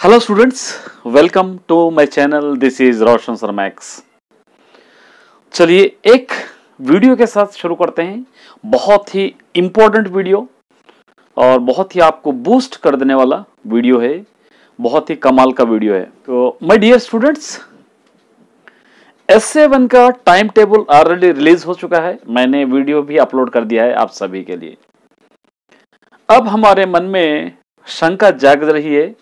Hello students, welcome to my channel. This is Roshan sir Max. चलिए एक video के साथ शुरू करते हैं। बहुत ही इंपॉर्टेंट वीडियो और बहुत ही आपको बूस्ट कर देने वाला वीडियो है। बहुत ही कमाल का वीडियो है। तो माय डियर स्टूडेंट्स, एस-1 का टाइम टेबल ऑलरेडी रिलीज हो चुका है। मैंने वीडियो भी अपलोड कर दिया है आप सभी के लिए। अब हमारे मन में शंका जाग रही है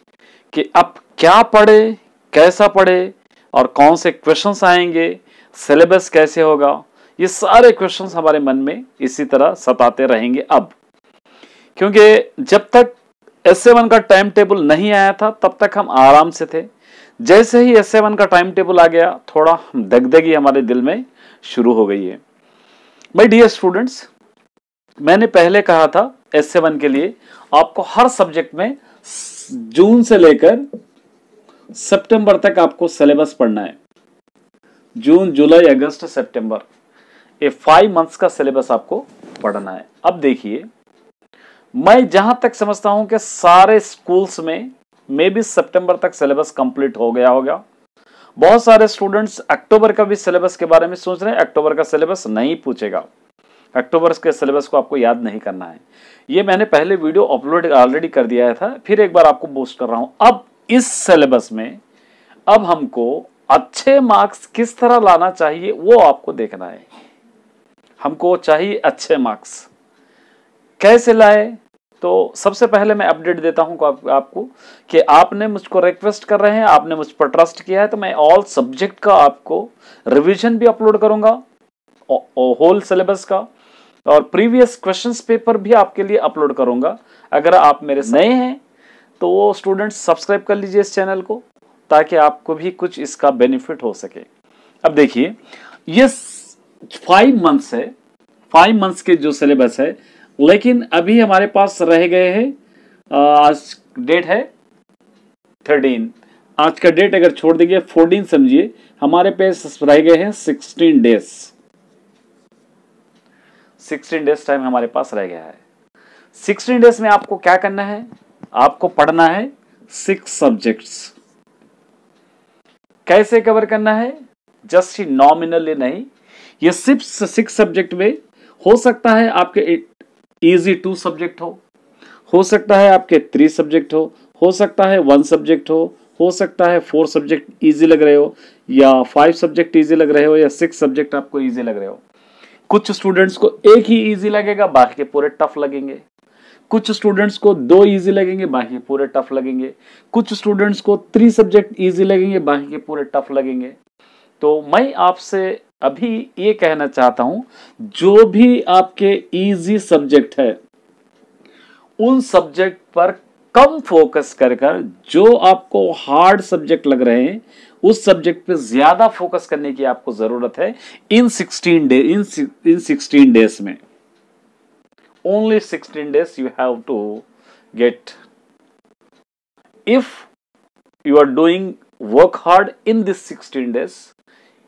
कि अब क्या पढ़े, कैसा पढ़े और कौन से क्वेश्चंस आएंगे, सिलेबस कैसे होगा। ये सारे क्वेश्चंस हमारे मन में इसी तरह सताते रहेंगे अब, क्योंकि जब तक एस-1 का टाइम टेबल नहीं आया था तब तक हम आराम से थे। जैसे ही एस-1 का टाइम टेबल आ गया, थोड़ा दगदगी हमारे दिल में शुरू हो गई है। माय डियर स्टूडेंट्स, मैंने पहले कहा था एस-1 के लिए आपको हर सब्जेक्ट में जून से लेकर सितंबर तक आपको सिलेबस पढ़ना है। जून, जुलाई, अगस्त, सितंबर, ये 5 मंथ्स का सिलेबस आपको पढ़ना है। अब देखिए, मैं जहां तक समझता हूं कि सारे स्कूल्स में मे भी सितंबर तक सिलेबस कंप्लीट हो गया होगा। बहुत सारे स्टूडेंट्स अक्टूबर का भी सिलेबस के बारे में सोच रहे हैं। अक्टूबर का सिलेबस नहीं पूछेगा, अक्टूबर के सिलेबस को आपको याद नहीं करना है। ये मैंने पहले वीडियो अपलोड ऑलरेडी कर दिया था, फिर एक बार आपको बूस्ट कर रहा हूं। अब इस सिलेबस में अब हमको अच्छे मार्क्स किस तरह लाना चाहिए वो आपको देखना है। हमको चाहिए अच्छे मार्क्स, कैसे लाए। तो सबसे पहले मैं अपडेट देता हूं आपको कि आपने मुझको रिक्वेस्ट कर रहे हैं, आपने मुझ पर ट्रस्ट किया है, तो मैं ऑल सब्जेक्ट का आपको रिवीजन भी अपलोड करूंगा, होल सिलेबस का, और प्रीवियस क्वेश्चंस पेपर भी आपके लिए अपलोड करूंगा। अगर आप मेरे नए हैं तो वो स्टूडेंट्स सब्सक्राइब कर लीजिए इस चैनल को, ताकि आपको भी कुछ इसका बेनिफिट हो सके। अब देखिए, ये 5 मंथ्स है, 5 मंथ्स के जो सिलेबस है, लेकिन अभी हमारे पास रह गए हैं, आज डेट है 13, आज का डेट अगर छोड़ देंगे 14 समझिए, हमारे पास रह गए हैं 16 डेज। 16 डेज टाइम हमारे पास रह गया है। 16 डेज में आपको क्या करना है? आपको पढ़ना है 6 सब्जेक्ट्स। कैसे कवर करना है? जस्ट नॉमिनली नहीं, ये सिर्फ 6 सब्जेक्ट में हो सकता है आपके इजी 2 सब्जेक्ट हो सकता है आपके 3 सब्जेक्ट हो सकता है 1 सब्जेक्ट हो सकता है 4 सब्जेक्ट इजी लग रहे हो, या 5 सब्जेक्ट इजी लग रहे हो, या 6 सब्जेक्ट आपको इजी लग रहे हो। कुछ स्टूडेंट्स को एक ही इजी लगेगा, बाकी के पूरे टफ लगेंगे। कुछ स्टूडेंट्स को 2 इजी लगेंगे, बाकी पूरे टफ लगेंगे। कुछ स्टूडेंट्स को 3 सब्जेक्ट इजी लगेंगे, बाकी के पूरे टफ लगेंगे। तो मैं आपसे अभी ये कहना चाहता हूं, जो भी आपके इजी सब्जेक्ट है उन सब्जेक्ट पर कम फोकस कर जो आपको हार्ड सब्जेक्ट लग रहे हैं उस सब्जेक्ट पे ज्यादा फोकस करने की आपको जरूरत है। इन 16 डेज में, only 16 days you have to get. If you are doing work hard in this 16 days,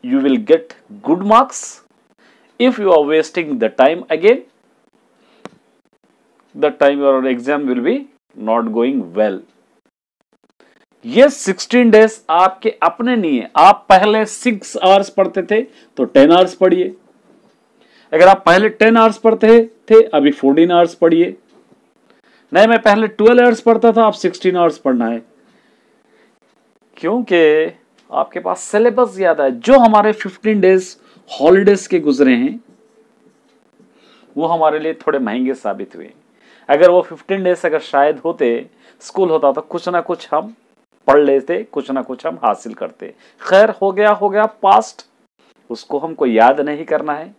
you will get good marks. If you are wasting the time again, the time your exam will be not going well. ये 16 days आपके अपने नहीं है। आप पहले 6 hours पढ़ते थे तो 10 आवर्स पढ़िए। अगर आप पहले 10 आवर्स पढ़ते थे, अभी 14 आवर्स पढ़िए। नहीं, मैं पहले 12 आवर्स पढ़ता था, अब 16 आवर्स पढ़ना है, क्योंकि आपके पास सिलेबस ज्यादा है। जो हमारे 15 डेज हॉलीडेज के गुजरे हैं वो हमारे लिए थोड़े महंगे साबित हुए। अगर वो 15 डेज अगर शायद होते, स्कूल होता, तो कुछ ना कुछ हम पढ़ लेते, कुछ ना कुछ हम हासिल करते। खैर, हो गया पास्ट, उसको हमको याद नहीं करना है।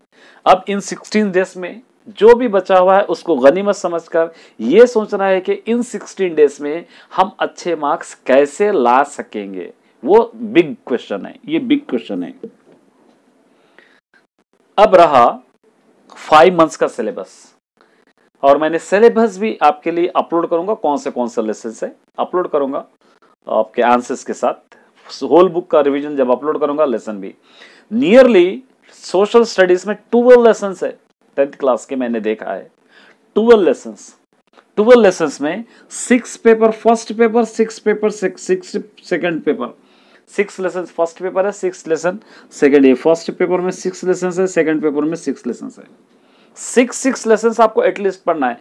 अब इन 16 डेज में जो भी बचा हुआ है उसको गनीमत समझकर ये सोचना है कि इन 16 डेज में हम अच्छे मार्क्स कैसे ला सकेंगे। वो बिग क्वेश्चन है, ये बिग क्वेश्चन है। अब रहा 5 मंथ्स का सिलेबस, और मैंने सिलेबस भी आपके लिए अपलोड करूंगा। कौन से लेसन से अपलोड करूंगा आपके आंसर्स के साथ। होल बुक का रिवीजन जब अपलोड करूंगा, लेसन भी। नियरली सोशल स्टडीज में 12 लेसन है, 10th क्लास के मैंने देखा है 12 लेसन। 12 लेसन्स में 6 paper first paper, 6 paper second paper. 6 lesson first paper है, 6 लेसन सेकंड। ये फर्स्ट पेपर में 6 लेसन है, सेकंड पेपर में 6 लेसन है। 6 लेसन आपको एटलीस्ट पढ़ना है।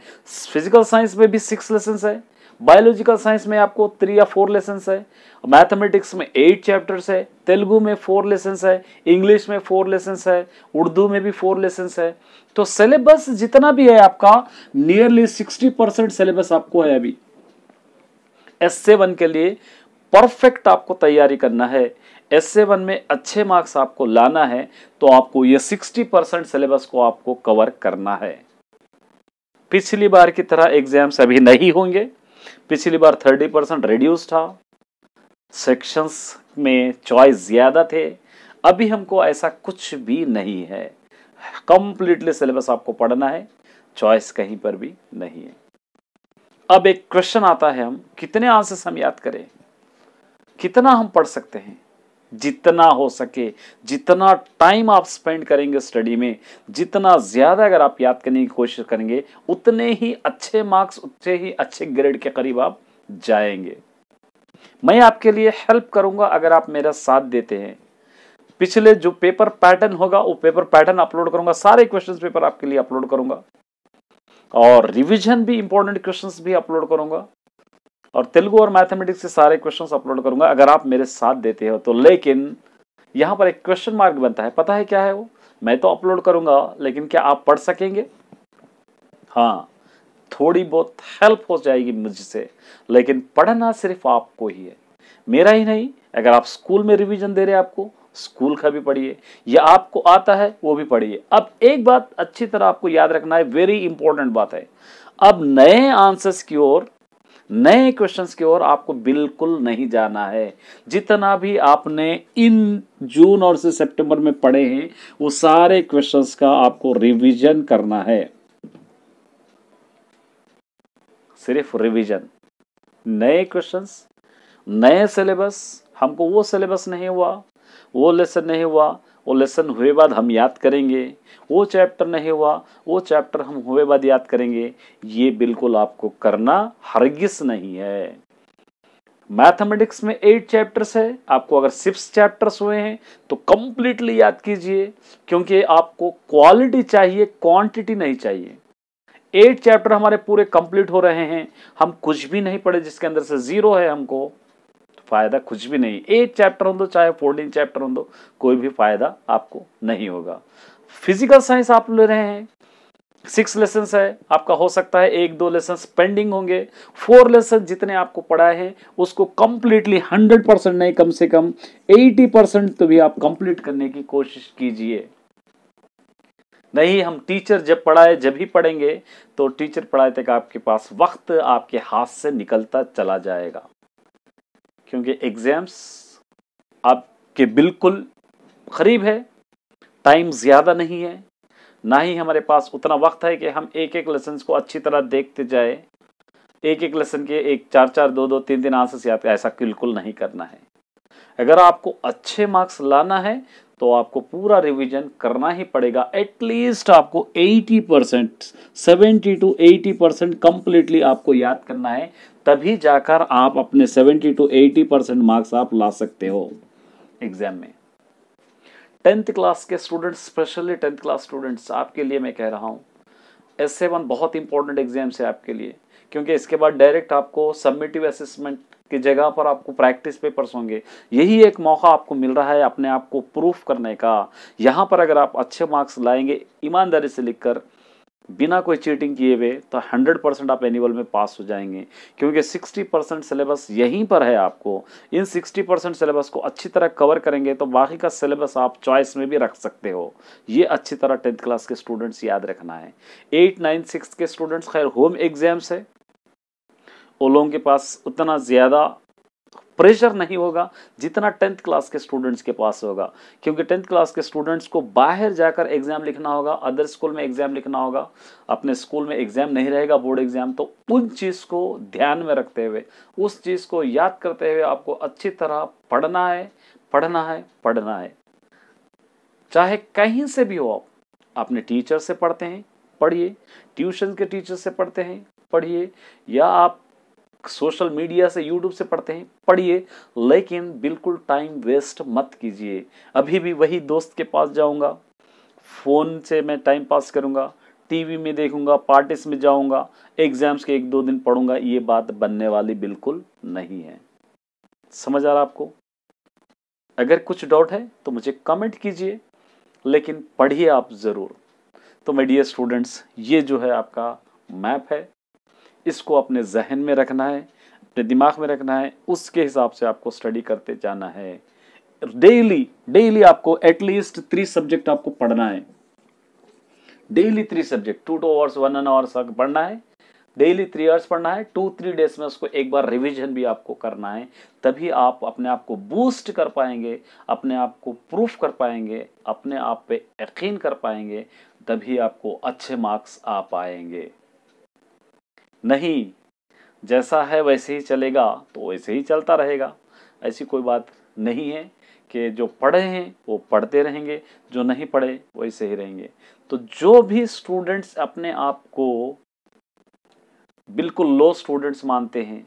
फिजिकल साइंस में भी 6 लेसन है, बायोलॉजिकल साइंस में आपको 3 या 4 लेसन है, मैथमेटिक्स में 8 चैप्टर्स है, तेलुगु में 4 लेसन है, इंग्लिश में 4 लेसन है, उर्दू में भी 4 लेसन है। तो सिलेबस जितना भी है आपका, नियरली 60% सिलेबस आपको है अभी। S7 के लिए परफेक्ट आपको तैयारी करना है, S7 में अच्छे मार्क्स आपको लाना है, तो आपको ये 60% सिलेबस को आपको कवर करना है। पिछली बार की तरह एग्जाम्स अभी नहीं होंगे। पिछली बार 30% रिड्यूस था, सेक्शंस में चॉइस ज्यादा थे। अभी हमको ऐसा कुछ भी नहीं है, कंप्लीटली सिलेबस आपको पढ़ना है, चॉइस कहीं पर भी नहीं है। अब एक क्वेश्चन आता है, हम कितने आंसर्स हम याद करें, कितना हम पढ़ सकते हैं? जितना हो सके, जितना टाइम आप स्पेंड करेंगे स्टडी में, जितना ज्यादा अगर आप याद करने की कोशिश करेंगे, उतने ही अच्छे मार्क्स, उतने ही अच्छे ग्रेड के करीब आप जाएंगे। मैं आपके लिए हेल्प करूंगा अगर आप मेरा साथ देते हैं। पिछले जो पेपर पैटर्न होगा वो पेपर पैटर्न अपलोड करूंगा, सारे क्वेश्चंस पेपर आपके लिए अपलोड करूंगा, और रिवीजन भी इंपॉर्टेंट क्वेश्चंस भी अपलोड करूंगा, और तेलुगु और मैथमेटिक्स के सारे क्वेश्चंस अपलोड करूंगा अगर आप मेरे साथ देते हो तो। लेकिन यहां पर एक क्वेश्चन मार्क बनता है, पता है क्या है वो? मैं तो अपलोड करूंगा, लेकिन क्या आप पढ़ सकेंगे? हाँ, थोड़ी बहुत हेल्प हो जाएगी मुझसे, लेकिन पढ़ना सिर्फ आपको ही है, मेरा ही नहीं। अगर आप स्कूल में रिवीजन दे रहे हैं, आपको स्कूल का भी पढ़िए, या आपको आता है वो भी पढ़िए। अब एक बात अच्छी तरह आपको याद रखना है, वेरी इंपॉर्टेंट बात है, अब नए आंसर्स की ओर, नए क्वेश्चंस की ओर आपको बिल्कुल नहीं जाना है। जितना भी आपने इन जून और से सितंबर में पढ़े हैं, वो सारे क्वेश्चंस का आपको रिवीजन करना है, सिर्फ रिवीजन। नए क्वेश्चंस, नए सिलेबस। हमको वो सिलेबस नहीं हुआ, वो लेसन नहीं हुआ, वो लेसन हुए बाद हम याद करेंगे, वो चैप्टर नहीं हुआ, वो चैप्टर हम हुए बाद याद करेंगे, ये बिल्कुल आपको करना हरगिज नहीं है। मैथमेटिक्स में 8 चैप्टर्स है, आपको अगर 6 चैप्टर्स हुए हैं तो कंप्लीटली याद कीजिए, क्योंकि आपको क्वालिटी चाहिए, क्वांटिटी नहीं चाहिए। 8 चैप्टर हमारे पूरे कंप्लीट हो रहे हैं, हम कुछ भी नहीं पढ़े जिसके अंदर से 0 है, हमको फायदा कुछ भी नहीं। 8 चैप्टर हो दो चाहे 14 चैप्टर हो दो, कोई भी फायदा आपको नहीं होगा। फिजिकल साइंस आप ले रहे हैं, 6 लेसन है, आपका हो सकता है 1-2 लेसन पेंडिंग होंगे। 4 लेसन जितने आपको पढ़ाए हैं उसको कंप्लीटली 100% नहीं, कम से कम 80% तो भी आप कंप्लीट करने की कोशिश कीजिए। नहीं, हम टीचर जब पढ़ाए जब ही पढ़ेंगे तो टीचर पढ़ाए तक आपके पास वक्त आपके हाथ से निकलता चला जाएगा, क्योंकि एग्जाम्स आपके बिल्कुल करीब है, टाइम ज्यादा नहीं है, ना ही हमारे पास उतना वक्त है कि हम एक एक लेसन को अच्छी तरह देखते जाए, एक एक लेसन के 1-4-4, 2-2, 3-3 आंसर याद, ऐसा बिल्कुल नहीं करना है। अगर आपको अच्छे मार्क्स लाना है तो आपको पूरा रिवीजन करना ही पड़ेगा। एटलीस्ट आपको 80%, 70 to 80% कंप्लीटली आपको याद करना है, तभी जाकर आप अपने 70 to 80% मार्क्स आप ला सकते हो एग्जाम में। 10th क्लास के students, specially 10th class students, आपके लिए मैं कह रहा हूँ S7 बहुत इंपॉर्टेंट एग्जाम है आपके लिए, क्योंकि इसके बाद डायरेक्ट आपको सबमिटिव असेसमेंट की जगह पर आपको प्रैक्टिस पेपर्स होंगे। यही एक मौका आपको मिल रहा है अपने आप को प्रूफ करने का। यहाँ पर अगर आप अच्छे मार्क्स लाएंगे, ईमानदारी से लिखकर, बिना कोई चीटिंग किए हुए, तो 100% आप एनुअल में पास हो जाएंगे, क्योंकि 60% सिलेबस यहीं पर है। आपको इन 60% सिलेबस को अच्छी तरह कवर करेंगे तो बाकी का सिलेबस आप चॉइस में भी रख सकते हो। ये अच्छी तरह 10th क्लास के स्टूडेंट्स याद रखना है। 8, 9, 6 के स्टूडेंट्स खैर होम एग्जाम्स है, उन लोगों के पास उतना ज़्यादा प्रेशर नहीं होगा जितना 10th क्लास के स्टूडेंट्स के पास होगा, क्योंकि 10th क्लास के स्टूडेंट्स को बाहर जाकर एग्जाम लिखना होगा, अदर स्कूल में एग्जाम लिखना होगा, अपने स्कूल में एग्जाम नहीं रहेगा बोर्ड एग्जाम। तो उन चीज़ को ध्यान में रखते हुए, उस चीज़ को याद करते हुए आपको अच्छी तरह पढ़ना है, पढ़ना है, पढ़ना है। चाहे कहीं से भी हो, आप अपने टीचर से पढ़ते हैं पढ़िए, ट्यूशन के टीचर से पढ़ते हैं पढ़िए, या आप सोशल मीडिया से यूट्यूब से पढ़ते हैं पढ़िए, लेकिन बिल्कुल टाइम वेस्ट मत कीजिए। अभी भी वही दोस्त के पास जाऊंगा, फ़ोन से मैं टाइम पास करूंगा, टीवी में देखूंगा, पार्टीज में जाऊंगा, एग्जाम्स के 1-2 दिन पढ़ूंगा, ये बात बनने वाली बिल्कुल नहीं है। समझ आ रहा आपको? अगर कुछ डाउट है तो मुझे कमेंट कीजिए, लेकिन पढ़िए आप ज़रूर। तो माय डियर स्टूडेंट्स, ये जो है आपका मैप है, इसको अपने जहन में रखना है, अपने दिमाग में रखना है, उसके हिसाब से आपको स्टडी करते जाना है। डेली डेली आपको एटलीस्ट 3 सब्जेक्ट आपको पढ़ना है। डेली 3 सब्जेक्ट, 2 आवर्स 1 आवर्स पढ़ना है, डेली 3 आवर्स पढ़ना है। 2-3 डेज में उसको एक बार रिवीजन भी आपको करना है। तभी आप अपने आप को बूस्ट कर पाएंगे, अपने आप को प्रूफ कर पाएंगे, अपने आप पे यकीन कर पाएंगे, तभी आपको अच्छे मार्क्स आ पाएंगे। नहीं, जैसा है वैसे ही चलेगा तो वैसे ही चलता रहेगा। ऐसी कोई बात नहीं है कि जो पढ़े हैं वो पढ़ते रहेंगे, जो नहीं पढ़े वैसे ही रहेंगे। तो जो भी स्टूडेंट्स अपने आप को बिल्कुल लो स्टूडेंट्स मानते हैं,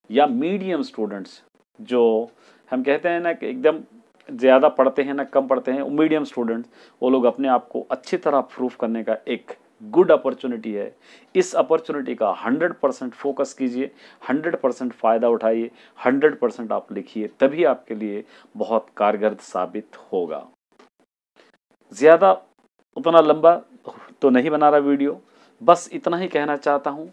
या मीडियम स्टूडेंट्स, जो हम कहते हैं ना कि एकदम ज़्यादा पढ़ते हैं ना कम पढ़ते हैं, मीडियम स्टूडेंट्स, वो लोग अपने आप को अच्छी तरह प्रूफ करने का एक गुड अपॉर्चुनिटी है। इस अपॉर्चुनिटी का 100% फोकस कीजिए, 100% फ़ायदा उठाइए, 100% आप लिखिए, तभी आपके लिए बहुत कारगर साबित होगा। ज़्यादा उतना लंबा तो नहीं बना रहा वीडियो, बस इतना ही कहना चाहता हूँ।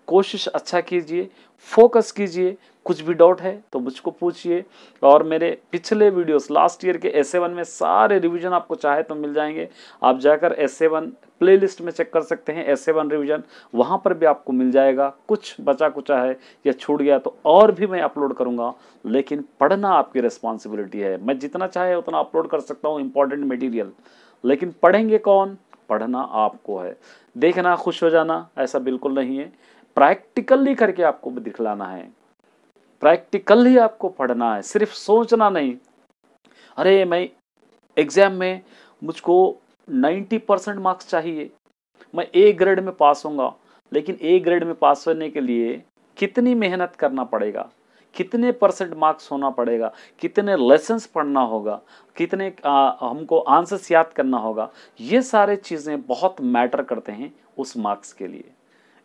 कोशिश अच्छा कीजिए, फोकस कीजिए, कुछ भी डाउट है तो मुझको पूछिए। और मेरे पिछले वीडियोस लास्ट ईयर के एस-ए-1 में सारे रिवीजन आपको चाहे तो मिल जाएंगे। आप जाकर एस-ए-1 प्लेलिस्ट में चेक कर सकते हैं, एस-ए-1 रिवीजन, वहाँ पर भी आपको मिल जाएगा। कुछ बचा कुचा है या छूट गया तो और भी मैं अपलोड करूँगा, लेकिन पढ़ना आपकी रिस्पॉन्सिबिलिटी है। मैं जितना चाहे उतना अपलोड कर सकता हूँ इंपॉर्टेंट मटीरियल, लेकिन पढ़ेंगे कौन? पढ़ना आपको है। देखना खुश हो जाना ऐसा बिल्कुल नहीं है, प्रैक्टिकली करके आपको दिखलाना है, प्रैक्टिकली आपको पढ़ना है, सिर्फ सोचना नहीं। अरे मैं एग्जाम में मुझको 90% मार्क्स चाहिए, मैं ए ग्रेड में पास होऊंगा, लेकिन ए ग्रेड में पास होने के लिए कितनी मेहनत करना पड़ेगा, कितने % मार्क्स होना पड़ेगा, कितने लेसन्स पढ़ना होगा, कितने हमको आंसर्स याद करना होगा, ये सारे चीज़ें बहुत मैटर करते हैं उस मार्क्स के लिए।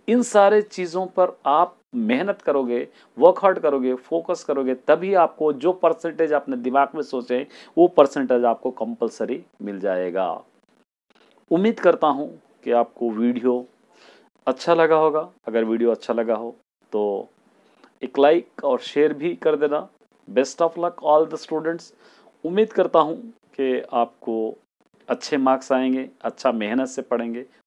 इन सारे चीज़ों पर आप मेहनत करोगे, वर्क हार्ड करोगे, फोकस करोगे, तभी आपको जो परसेंटेज आपने दिमाग में सोचे वो परसेंटेज आपको कंपलसरी मिल जाएगा। उम्मीद करता हूँ कि आपको वीडियो अच्छा लगा होगा। अगर वीडियो अच्छा लगा हो तो एक लाइक और शेयर भी कर देना। Best of luck all the students. उम्मीद करता हूँ कि आपको अच्छे मार्क्स आएंगे, अच्छा मेहनत से पढ़ेंगे,